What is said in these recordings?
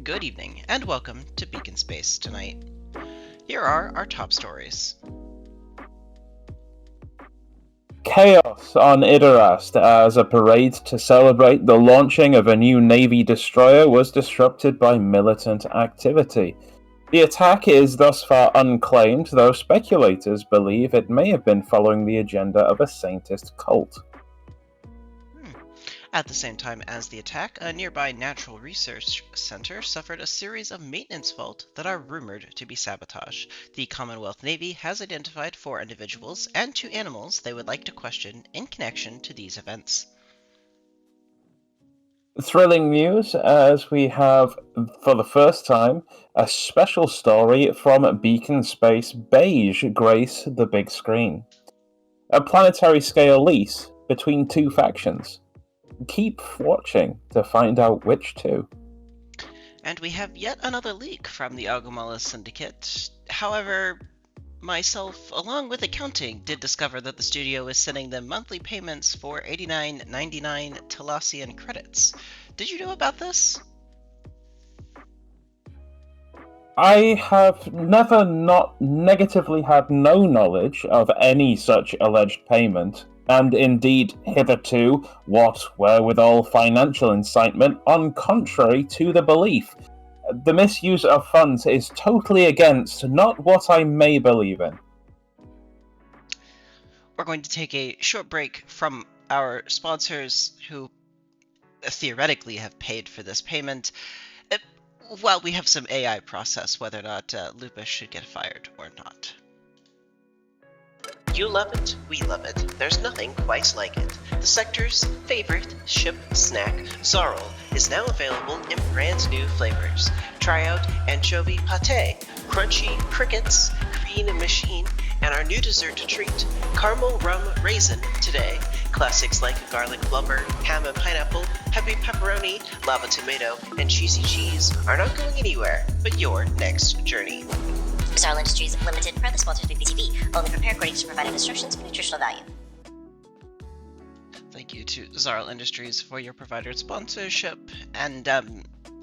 Good evening, and welcome to Beacon Space tonight. Here are our top stories. Chaos on Idarast as a parade to celebrate the launching of a new Navy destroyer was disrupted by militant activity. The attack is thus far unclaimed, though speculators believe it may have been following the agenda of a saintist cult. At the same time as the attack, a nearby natural research center suffered a series of maintenance faults that are rumored to be sabotage. The Commonwealth Navy has identified 4 individuals and 2 animals they would like to question in connection to these events. Thrilling news as we have, for the first time, a special story from Beacon Space Beige grace the big screen. A planetary scale lease between 2 factions. Keep watching to find out which 2. And we have yet another leak from the Agumala Syndicate. However, myself, along with accounting, did discover that the studio is sending them monthly payments for 89.99 Talassian credits. Did you know about this? I have never not negatively had no knowledge of any such alleged payment, and indeed hitherto what wherewithal financial incitement on contrary to the belief. The misuse of funds is totally against not what I may believe in. We're going to take a short break from our sponsors who theoretically have paid for this payment, while we have some AI process whether or not Lupus should get fired or not. You love it, we love it. There's nothing quite like it. The sector's favorite ship snack, Zarl, is now available in brand new flavors. Try out anchovy pate, crunchy crickets, green machine, and our new dessert treat, caramel rum raisin, today. Classics like garlic blubber, ham and pineapple, peppy pepperoni, lava tomato, and cheesy cheese are not going anywhere but your next journey. Zarl Industries Limited, proudly sponsored by BTV, only prepare according to provided instructions for nutritional value. Thank you to Zarl Industries for your provided sponsorship, and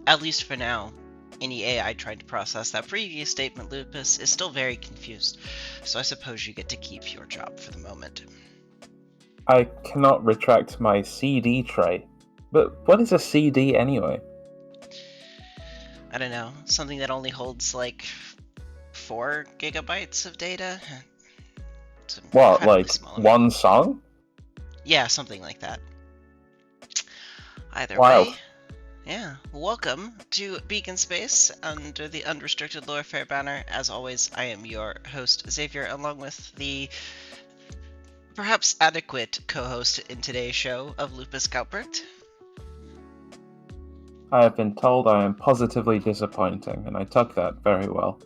at least for now, any AI trying to process that previous statement, Lupus, is still very confused, so I suppose you get to keep your job for the moment. I cannot retract my CD tray. But what is a CD anyway? I don't know, something that only holds like 4 gigabytes of data? What, like one song? Yeah, something like that. Either Wow. way, yeah, welcome to Beacon Space under the Unrestricted Lore Fair banner. As always, I am your host, Xavier, along with the perhaps adequate co-host in today's show of Lupus Galbert. I have been told I am positively disappointing, and I took that very well.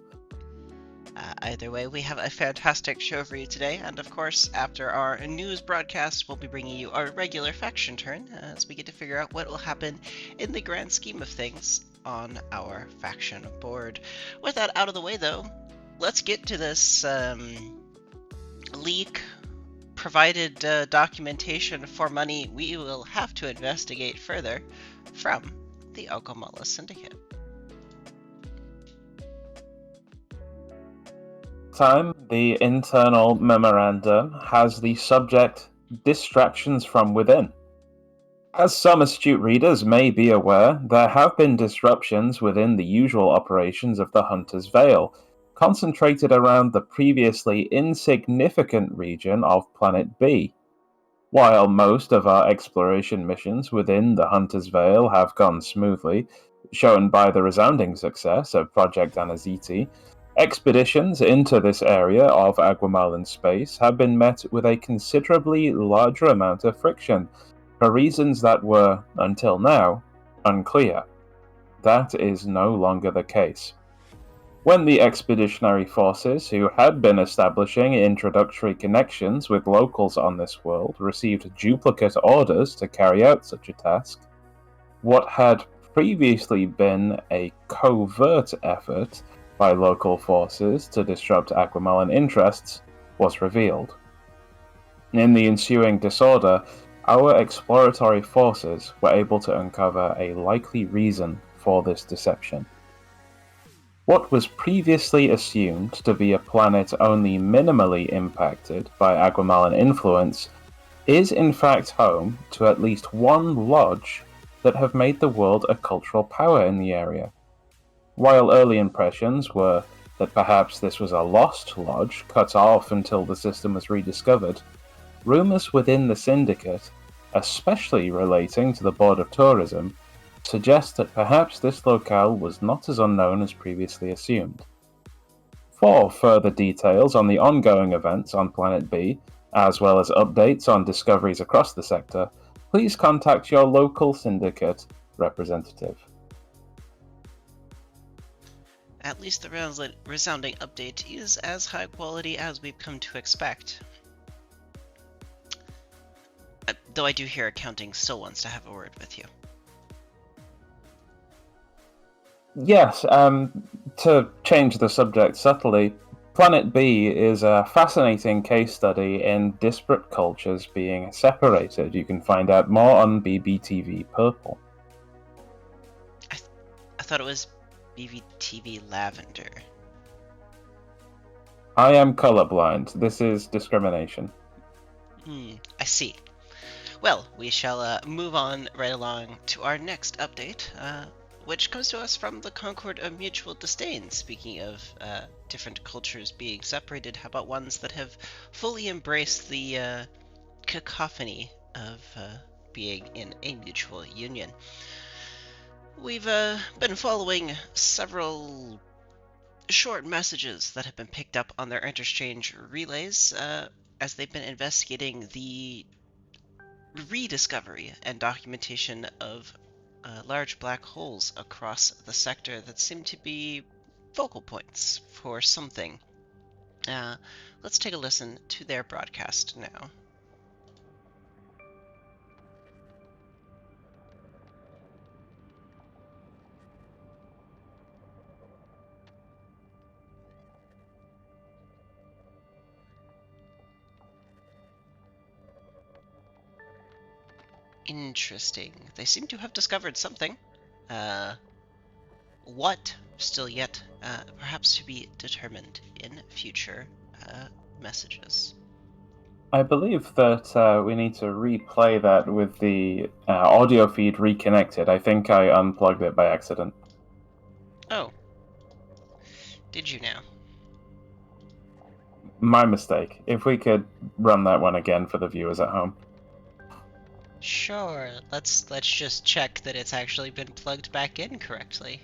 Either way, we have a fantastic show for you today, and of course, after our news broadcast, we'll be bringing you our regular faction turn as we get to figure out what will happen in the grand scheme of things on our faction board. With that out of the way, though, let's get to this leak provided documentation for money we will have to investigate further from the Agumala Syndicate. Time, the internal memorandum has the subject Distractions from Within. As some astute readers may be aware, there have been disruptions within the usual operations of the Hunter's Vale, concentrated around the previously insignificant region of Planet B. While most of our exploration missions within the Hunter's Vale have gone smoothly, shown by the resounding success of Project Anaziti, expeditions into this area of Aguamalan space have been met with a considerably larger amount of friction, for reasons that were, until now, unclear. That is no longer the case. When the expeditionary forces who had been establishing introductory connections with locals on this world received duplicate orders to carry out such a task, what had previously been a covert effort by local forces to disrupt Aguamalan interests was revealed. In the ensuing disorder, our exploratory forces were able to uncover a likely reason for this deception. What was previously assumed to be a planet only minimally impacted by Aguamalan influence is in fact home to at least one lodge that have made the world a cultural power in the area. While early impressions were that perhaps this was a lost lodge cut off until the system was rediscovered, rumors within the syndicate, especially relating to the Board of Tourism, suggest that perhaps this locale was not as unknown as previously assumed. For further details on the ongoing events on Planet B, as well as updates on discoveries across the sector, please contact your local syndicate representative. At least the resounding update is as high quality as we've come to expect. Though I do hear accounting still wants to have a word with you. Yes, to change the subject subtly, Planet B is a fascinating case study in disparate cultures being separated. You can find out more on BBTV Purple. I thought it was BBTV Lavender. I am colorblind. This is discrimination. I see. Well, we shall move on right along to our next update, which comes to us from the Concord of Mutual Disdain. Speaking of different cultures being separated, how about ones that have fully embraced the cacophony of being in a mutual union? We've been following several short messages that have been picked up on their interchange relays as they've been investigating the rediscovery and documentation of large black holes across the sector that seem to be focal points for something. Let's take a listen to their broadcast now. Interesting. They seem to have discovered something. What? Still yet, perhaps to be determined in future messages. I believe that we need to replay that with the audio feed reconnected. I think I unplugged it by accident. Oh. Did you now? My mistake. If we could run that one again for the viewers at home. Sure. Let's just check that it's actually been plugged back in correctly.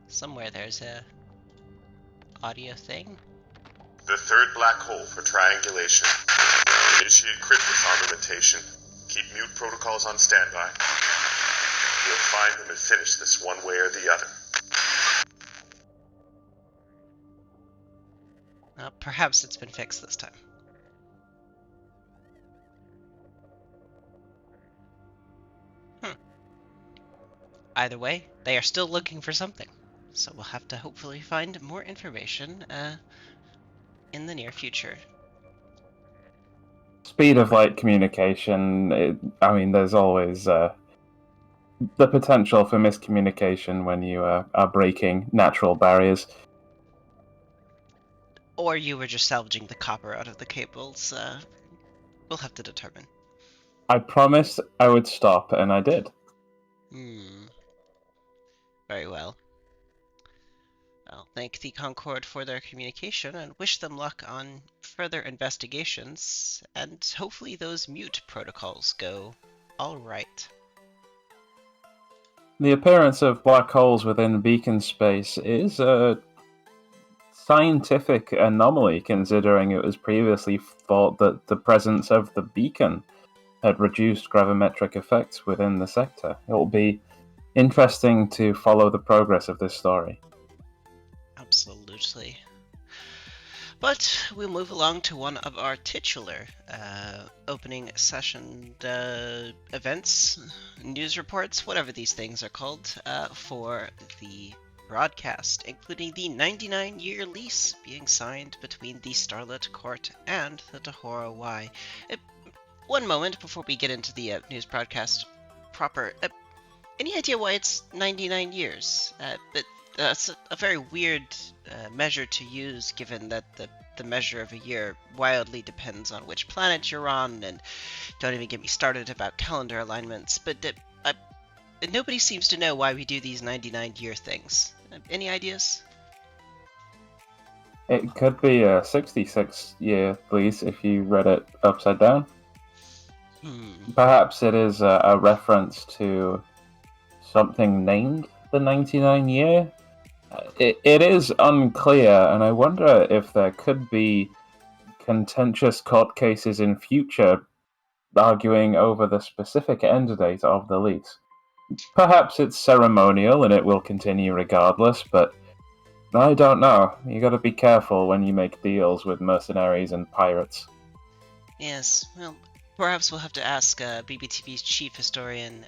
Somewhere there's a audio thing. The third black hole for triangulation. Initiate crit armamentation. Keep mute protocols on standby. We'll find them and finish this one way or the other. Perhaps it's been fixed this time. Either way, they are still looking for something, so we'll have to hopefully find more information in the near future. Speed of light communication, there's always the potential for miscommunication when you are breaking natural barriers. Or you were just salvaging the copper out of the cables. We'll have to determine. I promised I would stop, and I did. Very well. I'll thank the Concord for their communication and wish them luck on further investigations, and hopefully those mute protocols go all right. The appearance of black holes within beacon space is a scientific anomaly, considering it was previously thought that the presence of the beacon had reduced gravimetric effects within the sector. It will be interesting to follow the progress of this story. Absolutely. But we'll move along to one of our titular opening session events, news reports, whatever these things are called, for the broadcast, including the 99-year lease being signed between the Starlit Court and the Tahora Y. one moment before we get into the news broadcast proper. Any idea why it's 99 years? But that's a very weird measure to use, given that the measure of a year wildly depends on which planet you're on, and don't even get me started about calendar alignments. But nobody seems to know why we do these 99-year things. Any ideas? It could be a 66-year lease if you read it upside down. Perhaps it is a reference to something named the 99 year. It is unclear, and I wonder if there could be contentious court cases in future arguing over the specific end date of the lease. Perhaps it's ceremonial and it will continue regardless, but I don't know. You gotta be careful when you make deals with mercenaries and pirates. Yes, well, perhaps we'll have to ask BBTV's chief historian,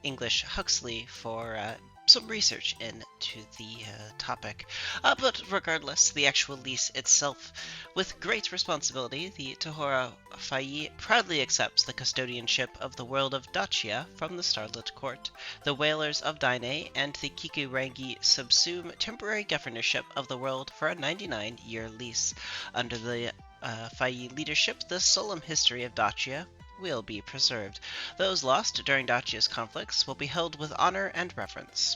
English Huxley, for some research into the topic. But regardless, the actual lease itself, with great responsibility, the Tahora Fayi proudly accepts the custodianship of the world of Dacia from the Starlit Court. The Whalers of Daine and the Kikurangi subsume temporary governorship of the world for a 99-year lease. Under the Fayi leadership, the solemn history of Dacia will be preserved. Those lost during Dacia's conflicts will be held with honor and reverence.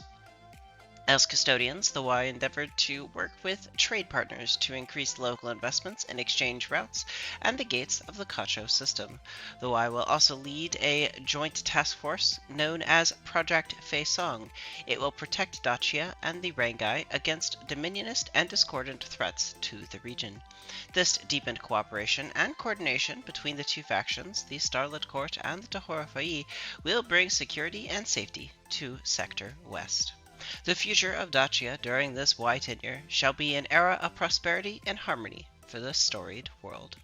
As custodians, the Y endeavored to work with trade partners to increase local investments and exchange routes and the gates of the Kacho system. The Y will also lead a joint task force known as Project Feisong. It will protect Dacia and the Rangai against dominionist and discordant threats to the region. This deepened cooperation and coordination between the two factions, the Starlit Court and the Tahora Fayi, will bring security and safety to Sector West. The future of Dacia during this Y tenure shall be an era of prosperity and harmony for the storied world.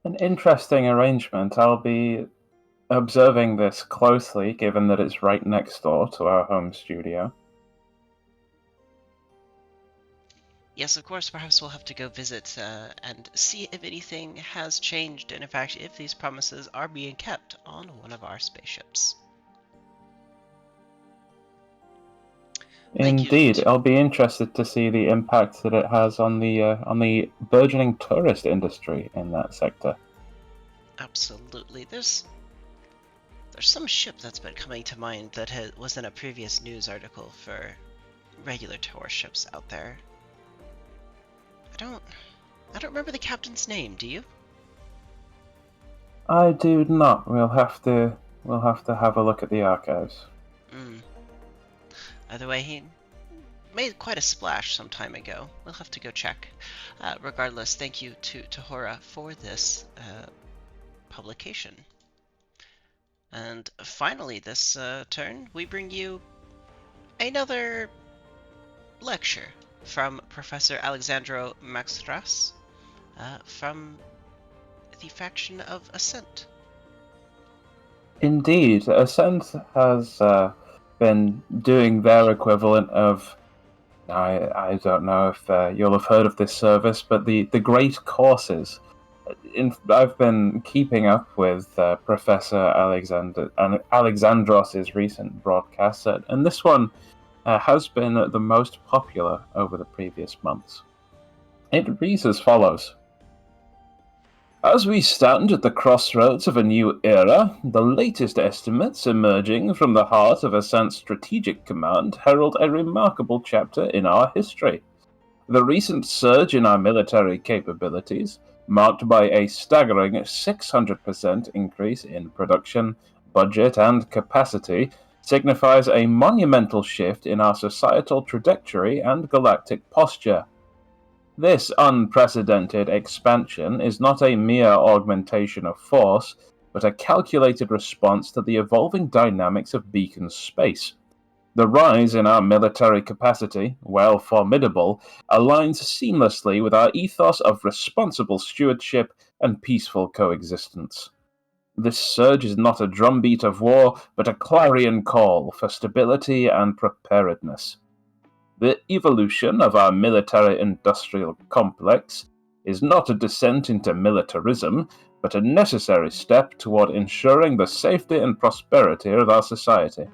An interesting arrangement. I'll be observing this closely, given that it's right next door to our home studio. Yes, of course, perhaps we'll have to go visit and see if anything has changed, and in fact, if these promises are being kept on one of our spaceships. Indeed, I'll be interested to see the impact that it has on the burgeoning tourist industry in that sector. Absolutely. There's some ship that's been coming to mind that was in a previous news article for regular tour ships out there. I don't remember the captain's name, do you? I do not. We'll have to have a look at the archives. Either way, he made quite a splash some time ago. We'll have to go check. Regardless, thank you to Tahora for this publication. And finally, this turn, we bring you another lecture from Professor Alexandro Maxtras from the faction of Ascent. Indeed, Ascent has been doing their equivalent of, I don't know if you'll have heard of this service, but the Great Courses. I've been keeping up with Professor Alexandros' recent broadcasts, and this one has been the most popular over the previous months. It reads as follows. As we stand at the crossroads of a new era, the latest estimates emerging from the heart of Ascent's strategic command herald a remarkable chapter in our history. The recent surge in our military capabilities, marked by a staggering 600% increase in production, budget, and capacity, signifies a monumental shift in our societal trajectory and galactic posture. This unprecedented expansion is not a mere augmentation of force, but a calculated response to the evolving dynamics of Beacon space. The rise in our military capacity, while formidable, aligns seamlessly with our ethos of responsible stewardship and peaceful coexistence. This surge is not a drumbeat of war, but a clarion call for stability and preparedness. The evolution of our military-industrial complex is not a descent into militarism, but a necessary step toward ensuring the safety and prosperity of our society.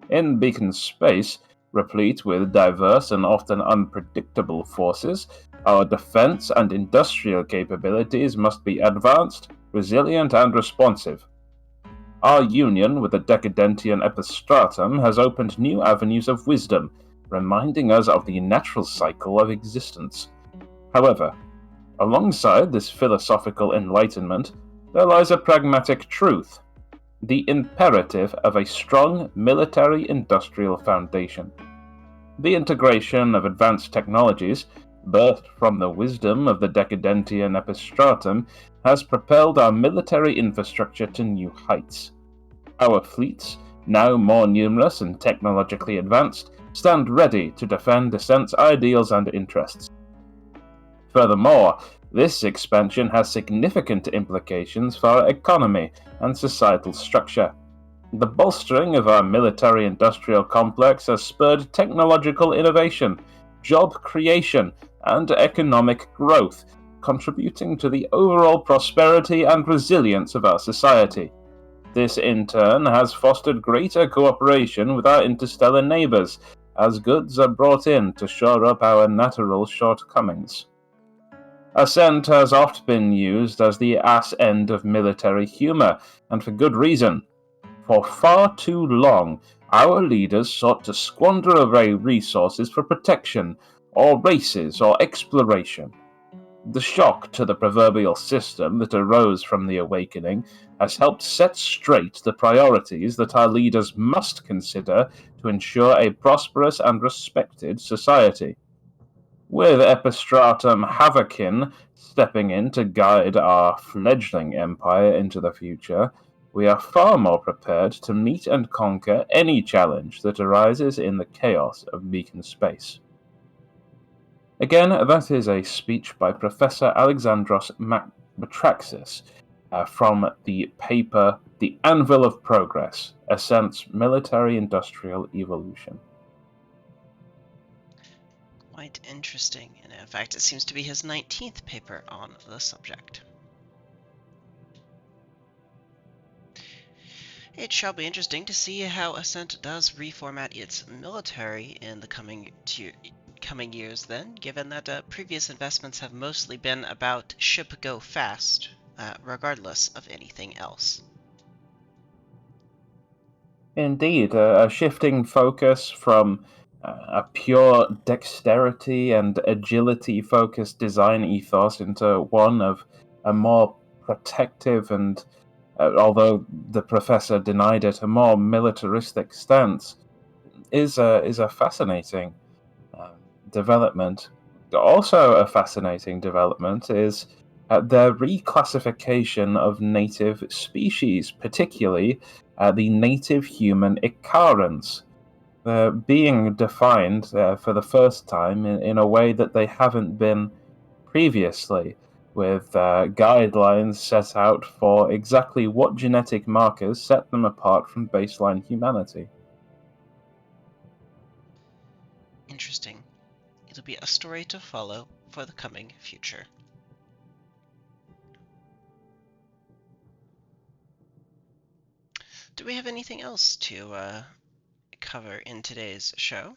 In Beacon space, replete with diverse and often unpredictable forces, our defense and industrial capabilities must be advanced, resilient, and responsive. Our union with the Decadentian Epistratum has opened new avenues of wisdom, reminding us of the natural cycle of existence. However, alongside this philosophical enlightenment, there lies a pragmatic truth: the imperative of a strong military-industrial foundation. The integration of advanced technologies, birthed from the wisdom of the Decadentian Epistratum, has propelled our military infrastructure to new heights. Our fleets, now more numerous and technologically advanced, stand ready to defend Descent's ideals and interests. Furthermore, this expansion has significant implications for our economy and societal structure. The bolstering of our military-industrial complex has spurred technological innovation, job creation, and economic growth, contributing to the overall prosperity and resilience of our society. This, in turn, has fostered greater cooperation with our interstellar neighbors, as goods are brought in to shore up our natural shortcomings. Ascent has oft been used as the ass end of military humor, and for good reason. For far too long, our leaders sought to squander away resources for protection, or races, or exploration. The shock to the proverbial system that arose from the awakening has helped set straight the priorities that our leaders must consider to ensure a prosperous and respected society. With Epistratum Havokin stepping in to guide our fledgling empire into the future, we are far more prepared to meet and conquer any challenge that arises in the chaos of Beacon space. Again, that is a speech by Professor Alexandros Matraxis from the paper The Anvil of Progress, Ascent's Military-Industrial Evolution. Quite interesting, and in fact it seems to be his 19th paper on the subject. It shall be interesting to see how Ascent does reformat its military in the coming years then, given that previous investments have mostly been about ship go fast, regardless of anything else. Indeed, a shifting focus from a pure dexterity and agility-focused design ethos into one of a more protective and, although the professor denied it, a more militaristic stance is a fascinating development. Also a fascinating development is their reclassification of native species, particularly the native human Icarans. They're being defined for the first time in a way that they haven't been previously, with guidelines set out for exactly what genetic markers set them apart from baseline humanity. Interesting. It'll be a story to follow for the coming future. Do we have anything else to cover in today's show?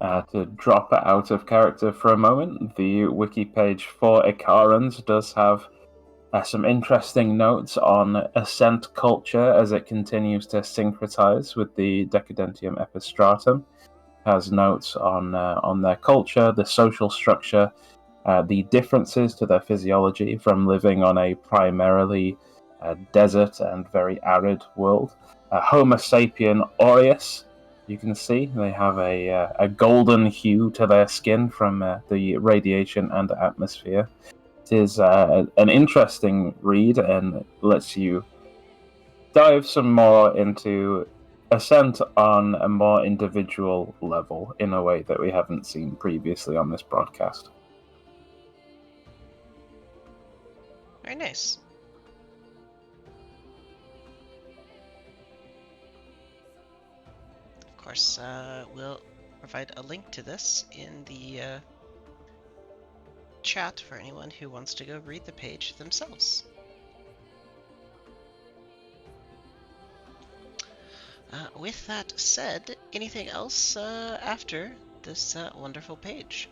To drop out of character for a moment, the wiki page for Icarans does have some interesting notes on Ascent culture as it continues to syncretize with the Decadentium Epistratum. Has notes on their culture, the social structure, the differences to their physiology from living on a primarily desert and very arid world. Homo sapien aureus, you can see they have a golden hue to their skin from the radiation and atmosphere. It is an interesting read and lets you dive some more into Ascent on a more individual level in a way that we haven't seen previously on this broadcast. Very nice. course, we'll provide a link to this in the chat for anyone who wants to go read the page themselves. With that said, anything else after this wonderful page?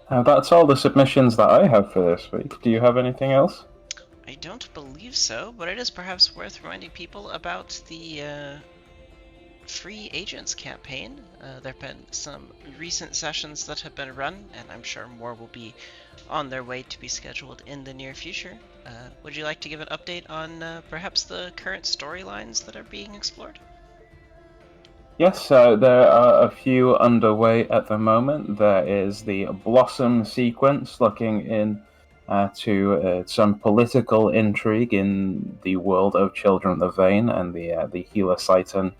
That's all the submissions that I have for this week. Do you have anything else? I don't believe so, but it is perhaps worth reminding people about the free agents campaign. There have been some recent sessions that have been run, and I'm sure more will be on their way to be scheduled in the near future. Would you like to give an update on perhaps the current storylines that are being explored? Yes, there are a few underway at the moment. There is the Blossom sequence looking in to some political intrigue in the world of Children of the Vein and the Helicyton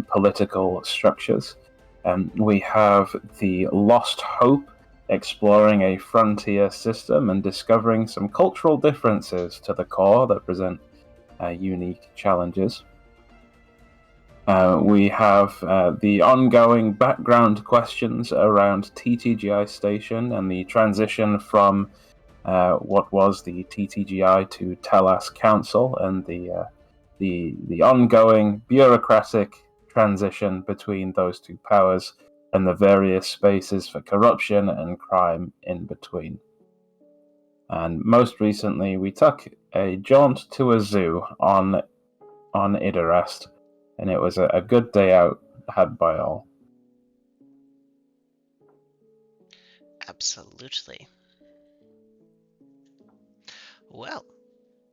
political structures. We have the Lost Hope exploring a frontier system and discovering some cultural differences to the core that present unique challenges. We have the ongoing background questions around TTGI Station and the transition from what was the TTGI to Telas Council, and the ongoing bureaucratic transition between those two powers and the various spaces for corruption and crime in between. And most recently, we took a jaunt to a zoo on Idarest, and it was a good day out had by all. Absolutely. Well,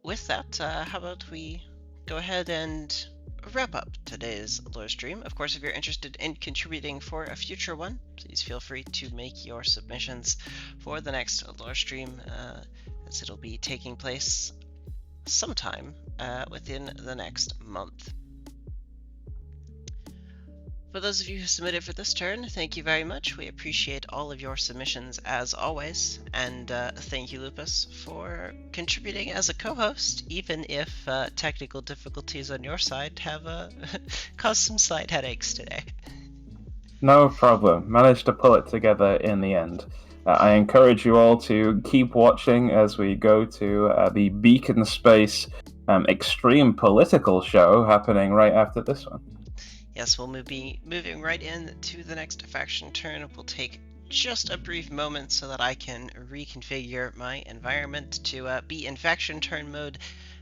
with that, how about we go ahead and wrap up today's lore stream. Of course, if you're interested in contributing for a future one, please feel free to make your submissions for the next lore stream, as it'll be taking place sometime within the next month. For those of you who submitted for this turn, thank you very much. We appreciate all of your submissions as always, and thank you, Lupus, for contributing as a co-host, even if technical difficulties on your side have caused some slight headaches today. No problem. Managed to pull it together in the end. I encourage you all to keep watching as we go to the Beacon Space extreme political show happening right after this one. Yes, we'll be moving right into the next faction turn. We'll take just a brief moment so that I can reconfigure my environment to be in faction turn mode,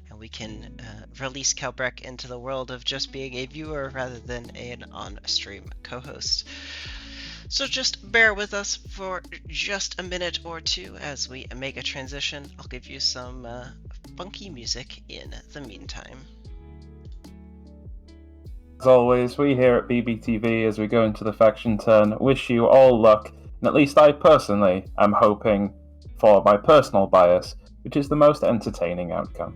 and we can release Kelbrek into the world of just being a viewer rather than an on-stream co-host. So just bear with us for just a minute or two as we make a transition. I'll give you some funky music in the meantime. As always, we here at BBTV, as we go into the faction turn, wish you all luck, and at least I personally am hoping for my personal bias, which is the most entertaining outcome.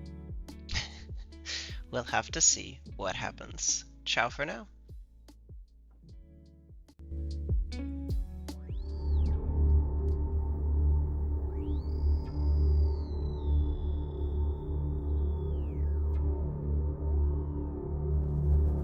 We'll have to see what happens. Ciao for now.